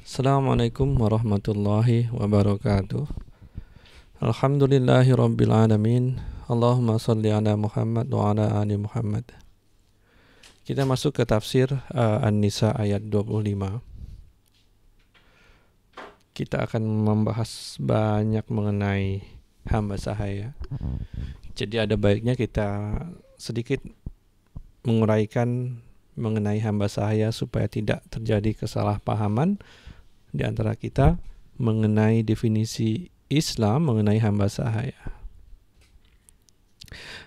Assalamualaikum warahmatullahi wabarakatuh. Alhamdulillahi rabbil alamin. Allahumma salli ala Muhammad wa ala ali Muhammad. Kita masuk ke tafsir An-Nisa ayat 25. Kita akan membahas banyak mengenai hamba sahaya. Jadi ada baiknya kita sedikit menguraikan mengenai hamba sahaya supaya tidak terjadi kesalahpahaman di antara kita mengenai definisi Islam mengenai hamba sahaya.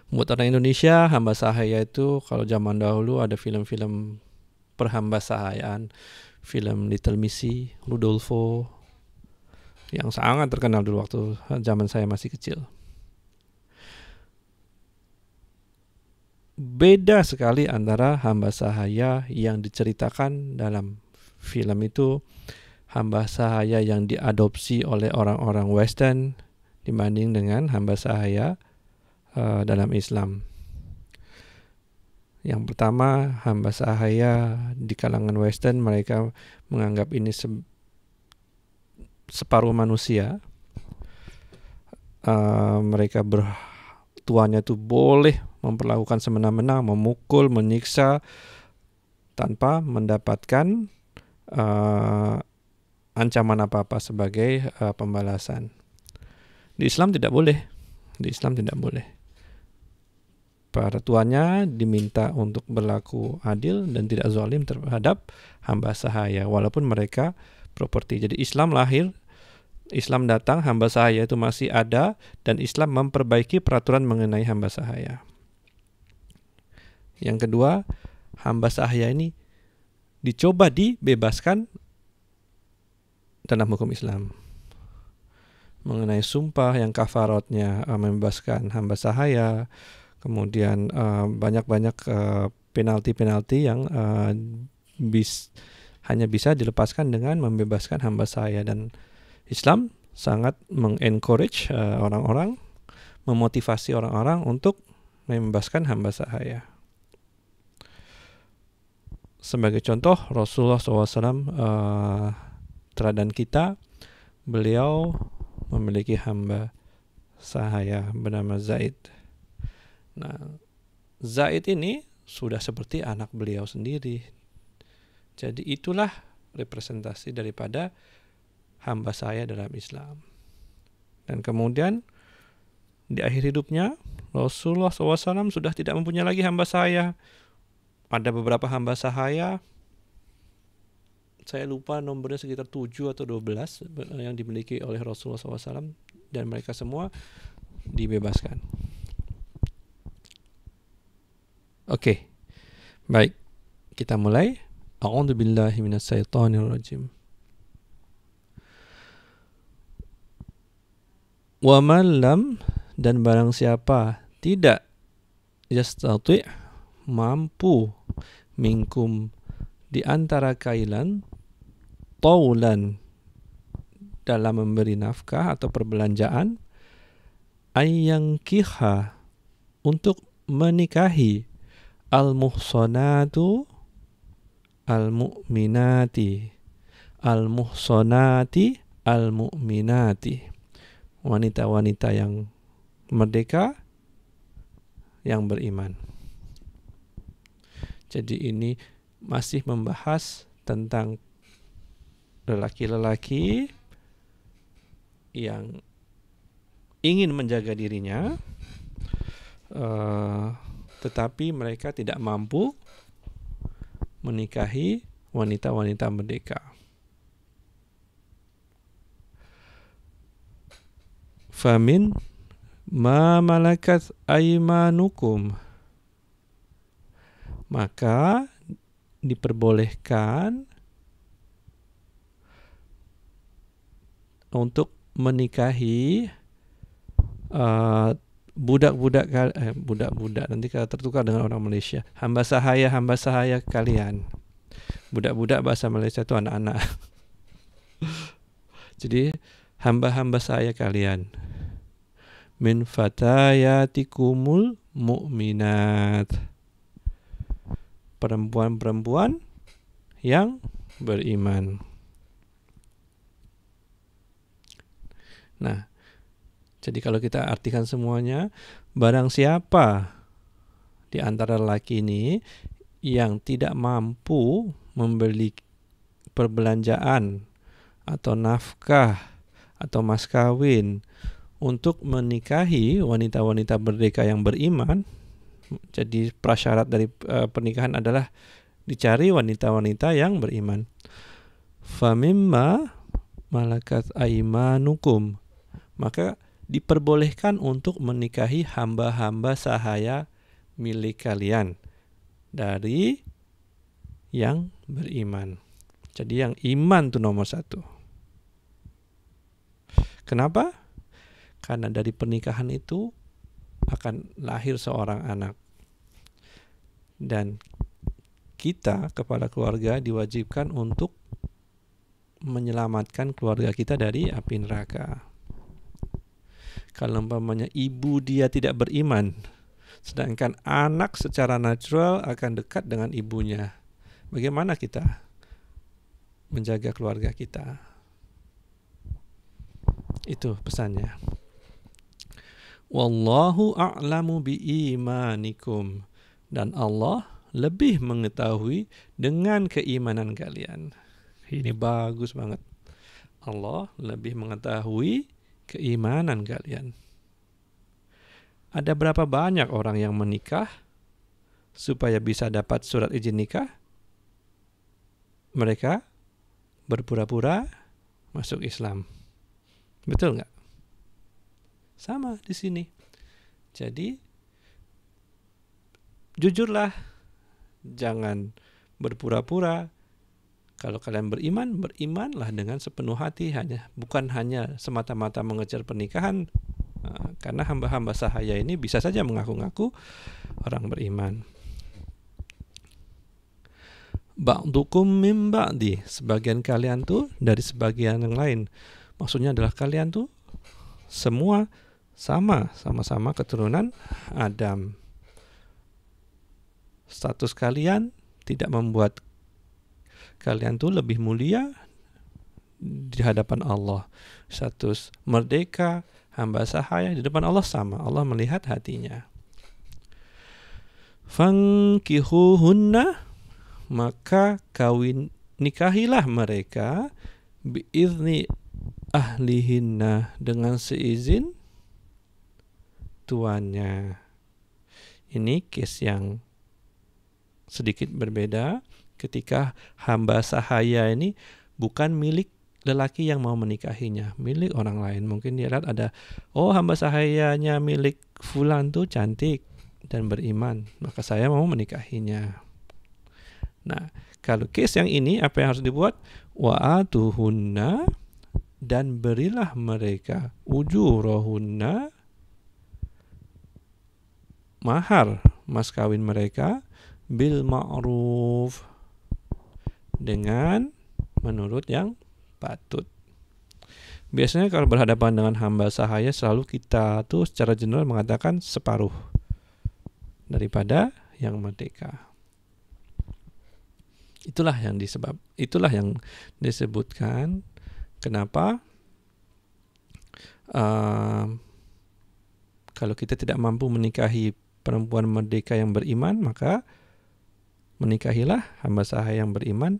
Buat orang Indonesia, hamba sahaya itu kalau zaman dahulu ada film-film perhamba sahayaan, film Little Missy, Rudolfo, yang sangat terkenal dulu waktu zaman saya masih kecil. Beda sekali antara hamba sahaya yang diceritakan dalam film itu, hamba sahaya yang diadopsi oleh orang-orang Western dibanding dengan hamba sahaya dalam Islam. Yang pertama, hamba sahaya di kalangan Western, mereka menganggap ini separuh manusia. Mereka tuannya itu boleh memperlakukan semena-mena, memukul, menyiksa tanpa mendapatkan ancaman apa-apa sebagai pembalasan. Di Islam tidak boleh. Para tuannya diminta untuk berlaku adil dan tidak zalim terhadap hamba sahaya walaupun mereka properti. Jadi Islam lahir, Islam datang, hamba sahaya itu masih ada, dan Islam memperbaiki peraturan mengenai hamba sahaya. Yang kedua, hamba sahaya ini dicoba dibebaskan dalam hukum Islam mengenai sumpah yang kafaratnya membebaskan hamba sahaya, kemudian banyak-banyak penalti-penalti yang hanya bisa dilepaskan dengan membebaskan hamba sahaya. Dan Islam sangat mengencourage orang-orang, memotivasi orang-orang untuk membebaskan hamba sahaya. Sebagai contoh, Rasulullah SAW teladan kita, beliau memiliki hamba sahaya bernama Zaid. Nah, Zaid ini sudah seperti anak beliau sendiri. Jadi itulah representasi daripada hamba sahaya dalam Islam. Dan kemudian di akhir hidupnya, Rasulullah SAW sudah tidak mempunyai lagi hamba sahaya. Ada beberapa hamba sahaya, saya lupa nomornya, sekitar 7 atau 12 yang dimiliki oleh Rasulullah SAW, dan mereka semua dibebaskan. Oke, baik, kita mulai. A'udzubillahi minasyaitonirrajim. Wa man lam, dan barang siapa tidak yastati' mampu minkum di antara kalian taulan dalam memberi nafkah atau perbelanjaan, ayyangkiha untuk menikahi al-muhsanatu al-mu'minati al-mu'minati, wanita-wanita yang merdeka yang beriman. Jadi ini masih membahas tentang lelaki-lelaki yang ingin menjaga dirinya, tetapi mereka tidak mampu menikahi wanita-wanita merdeka. Famin ma malakat aymanukum, maka diperbolehkan untuk menikahi budak-budak, nanti kalau tertukar dengan orang Malaysia, hamba sahaya kalian. Budak-budak bahasa Malaysia itu anak-anak. Jadi hamba-hamba sahaya kalian, min fatayatikumul mu'minat, perempuan-perempuan yang beriman. Nah, jadi kalau kita artikan semuanya, barang siapa di antara lelaki ini yang tidak mampu membeli perbelanjaan atau nafkah atau mas kawin untuk menikahi wanita-wanita merdeka yang beriman, jadi prasyarat dari pernikahan adalah dicari wanita-wanita yang beriman. Famimma malakat aimanukum, maka diperbolehkan untuk menikahi hamba-hamba sahaya milik kalian dari yang beriman. Jadi yang iman itu nomor satu. Kenapa? Karena dari pernikahan itu akan lahir seorang anak. Dan kita, kepala keluarga, diwajibkan untuk menyelamatkan keluarga kita dari api neraka. Kalau umpamanya ibu dia tidak beriman, sedangkan anak secara natural akan dekat dengan ibunya, bagaimana kita menjaga keluarga kita? Itu pesannya. Wallahu a'lamu biimanikum, dan Allah lebih mengetahui dengan keimanan kalian. Ini bagus banget. Allah lebih mengetahui keimanan kalian. Ada berapa banyak orang yang menikah supaya bisa dapat surat izin nikah? Mereka berpura-pura masuk Islam. Betul nggak? Sama di sini. Jadi jujurlah, jangan berpura-pura. Kalau kalian beriman, berimanlah dengan sepenuh hati, bukan hanya semata-mata mengejar pernikahan. Karena hamba-hamba sahaya ini bisa saja mengaku-ngaku orang beriman. Ba'dukum min ba'di, sebagian kalian tuh dari sebagian yang lain. Maksudnya adalah kalian tuh semua sama-sama keturunan Adam. Status kalian tidak membuat kalian tuh lebih mulia di hadapan Allah. Status merdeka, hamba sahaya di depan Allah sama. Allah melihat hatinya. Fankihuhunna, maka nikahilah mereka biizni ahlihinna, dengan seizin tuannya. Ini case yang sedikit berbeda ketika hamba sahaya ini bukan milik lelaki yang mau menikahinya, milik orang lain. Mungkin dia lihat ada, hamba sahayanya milik fulan tuh cantik dan beriman, maka saya mau menikahinya. Nah, kalau case yang ini apa yang harus dibuat? Wa'atuhunna, dan berilah mereka ujurahunna, mahar mas kawin mereka, bil ma'ruf, dengan menurut yang patut. Biasanya kalau berhadapan dengan hamba sahaya, selalu kita tuh secara general mengatakan separuh daripada yang merdeka. Itulah yang disebutkan kenapa kalau kita tidak mampu menikahi perempuan merdeka yang beriman, maka menikahilah hamba sahaya yang beriman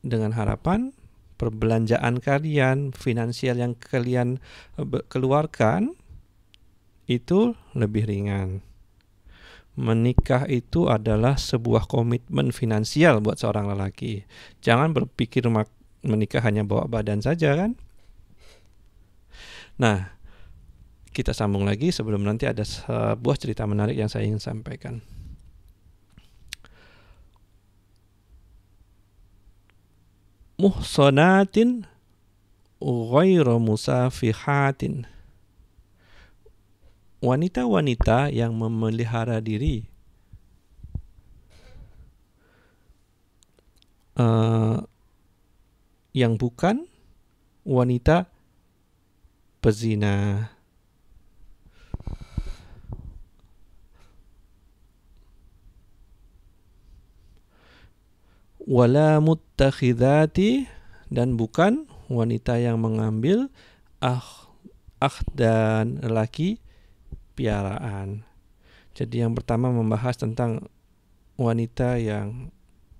dengan harapan perbelanjaan kalian, finansial yang kalian keluarkan itu lebih ringan. Menikah itu adalah sebuah komitmen finansial buat seorang lelaki. Jangan berpikir menikah hanya bawa badan saja kan. Nah, kita sambung lagi sebelum nanti ada sebuah cerita menarik yang saya ingin sampaikan. Muhsanatin ghairu musafihatin, wanita-wanita yang memelihara diri yang bukan wanita pezina. Wala muttakhidati, dan bukan wanita yang mengambil dan lelaki piaraan. Jadi yang pertama membahas tentang wanita yang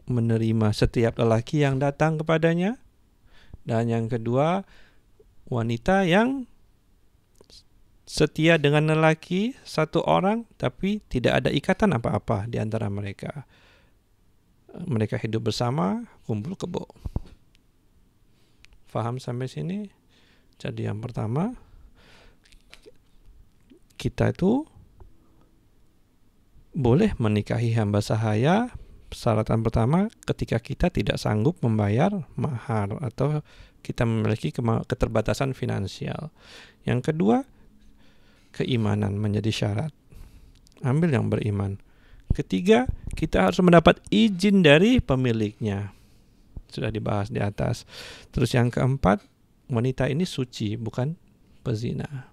menerima setiap lelaki yang datang kepadanya, dan yang kedua wanita yang setia dengan lelaki satu orang tapi tidak ada ikatan apa-apa di antara mereka. Mereka hidup bersama, kumpul kebo. Faham sampai sini? Jadi yang pertama, kita itu boleh menikahi hamba sahaya. Syaratan pertama ketika kita tidak sanggup membayar mahar atau kita memiliki keterbatasan finansial. Yang kedua, keimanan menjadi syarat. Ambil yang beriman. Ketiga, kita harus mendapat izin dari pemiliknya. Sudah dibahas di atas. Terus yang keempat, wanita ini suci, bukan pezina.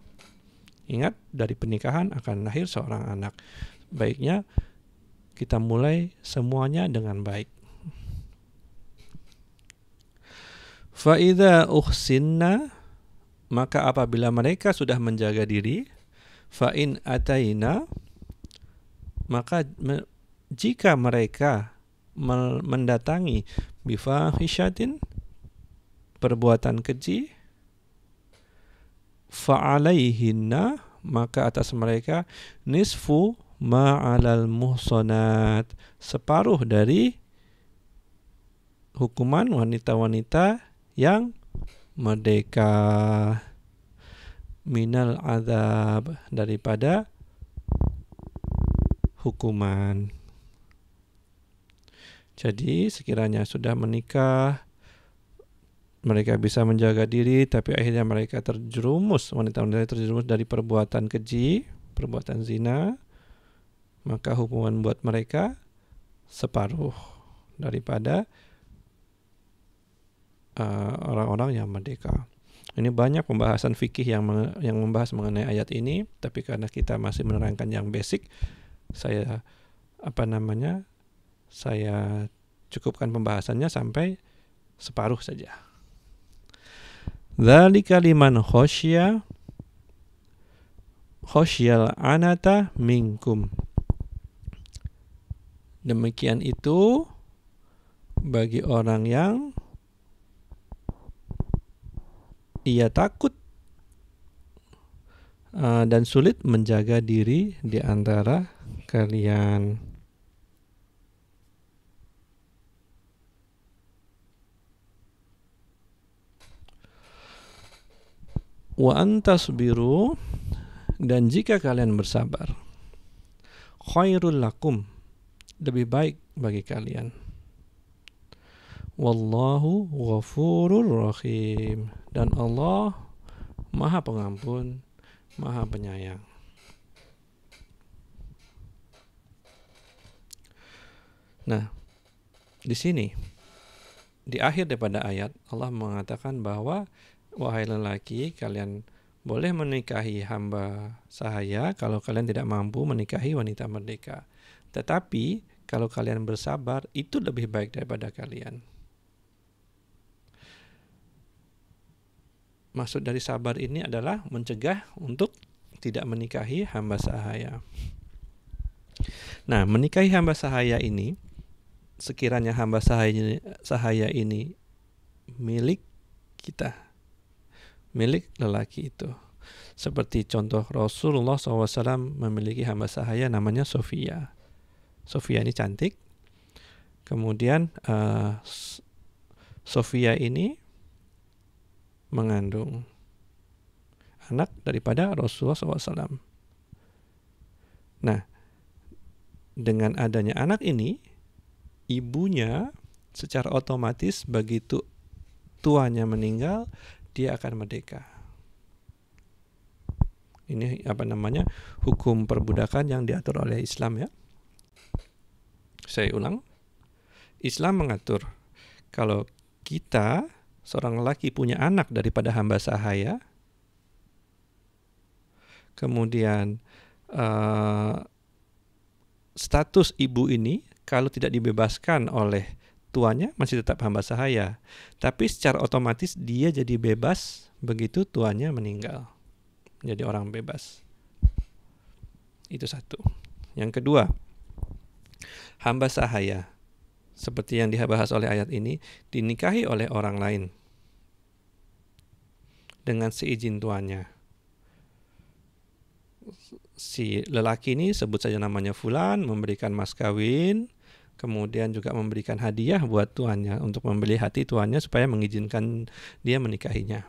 Ingat, dari pernikahan akan lahir seorang anak. Baiknya kita mulai semuanya dengan baik. Fa'idha uhsinna, maka apabila mereka sudah menjaga diri, fa'in ataina, maka jika mereka mendatangi bifahishatin, perbuatan keji, fa'alaihinna, maka atas mereka nisfu ma'alal muhsanat, separuh dari hukuman wanita-wanita yang merdeka, minal azab, daripada hukuman. Jadi sekiranya sudah menikah, mereka bisa menjaga diri, tapi akhirnya mereka terjerumus, wanita-wanita terjerumus dari perbuatan keji, perbuatan zina, maka hukuman buat mereka separuh daripada orang-orang yang merdeka. Ini banyak pembahasan fikih yang membahas mengenai ayat ini, tapi karena kita masih menerangkan yang basic, saya cukupkan pembahasannya sampai separuh saja. Dzalika liman khasyal anata minkum. Demikian itu bagi orang yang ia takut dan sulit menjaga diri di antara kalian. Wa antasbiru, dan jika kalian bersabar, khairul lakum, lebih baik bagi kalian. Wallahu ghafurur rahim, dan Allah Maha Pengampun, Maha Penyayang. Nah, di sini di akhir daripada ayat Allah mengatakan bahwa wahai lelaki, kalian boleh menikahi hamba sahaya kalau kalian tidak mampu menikahi wanita merdeka. Tetapi kalau kalian bersabar, itu lebih baik daripada kalian. Maksud dari sabar ini adalah mencegah untuk tidak menikahi hamba sahaya. Nah, menikahi hamba sahaya ini, sekiranya hamba sahaya ini milik kita, milik lelaki itu. Seperti contoh Rasulullah SAW memiliki hamba sahaya namanya Sofia. Sofia ini cantik. Kemudian Sofia ini mengandung anak daripada Rasulullah SAW. Nah, dengan adanya anak ini, ibunya secara otomatis begitu tuanya meninggal, dia akan merdeka. Ini hukum perbudakan yang diatur oleh Islam, ya. Saya ulang, Islam mengatur kalau kita, seorang lelaki, punya anak daripada hamba sahaya, kemudian status ibu ini kalau tidak dibebaskan oleh tuannya masih tetap hamba sahaya, tapi secara otomatis dia jadi bebas begitu tuannya meninggal. Jadi orang bebas. Itu satu. Yang kedua, hamba sahaya seperti yang dibahas oleh ayat ini dinikahi oleh orang lain dengan seizin tuannya. Si lelaki ini sebut saja namanya Fulan, memberikan mas kawin, kemudian juga memberikan hadiah buat tuannya untuk membeli hati tuannya supaya mengizinkan dia menikahinya.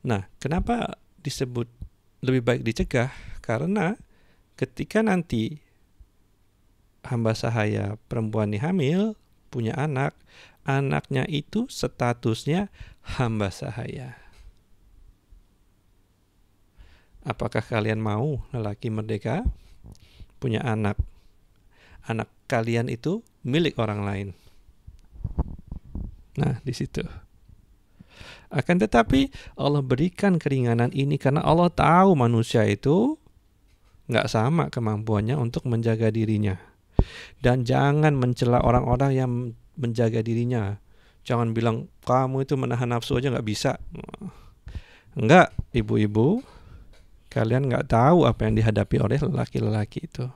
Nah, kenapa disebut lebih baik dicegah? Karena ketika nanti hamba sahaya perempuan ini hamil, punya anak, anaknya itu statusnya hamba sahaya. Apakah kalian mau lelaki merdeka punya anak? Anak kalian itu milik orang lain. Nah, di situ. Akan tetapi Allah berikan keringanan ini karena Allah tahu manusia itu nggak sama kemampuannya untuk menjaga dirinya. Dan jangan mencela orang-orang yang menjaga dirinya. Jangan bilang kamu itu menahan nafsu aja nggak bisa. Enggak, ibu-ibu, kalian nggak tahu apa yang dihadapi oleh lelaki-lelaki itu.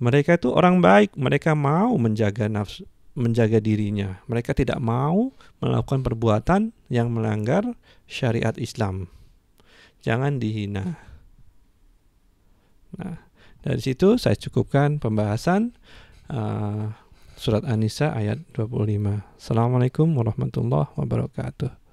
Mereka itu orang baik, mereka mau menjaga nafsu, menjaga dirinya. Mereka tidak mau melakukan perbuatan yang melanggar syariat Islam. Jangan dihina. Nah, dari situ saya cukupkan pembahasan surat An-Nisa ayat 25. Assalamualaikum warahmatullahi wabarakatuh.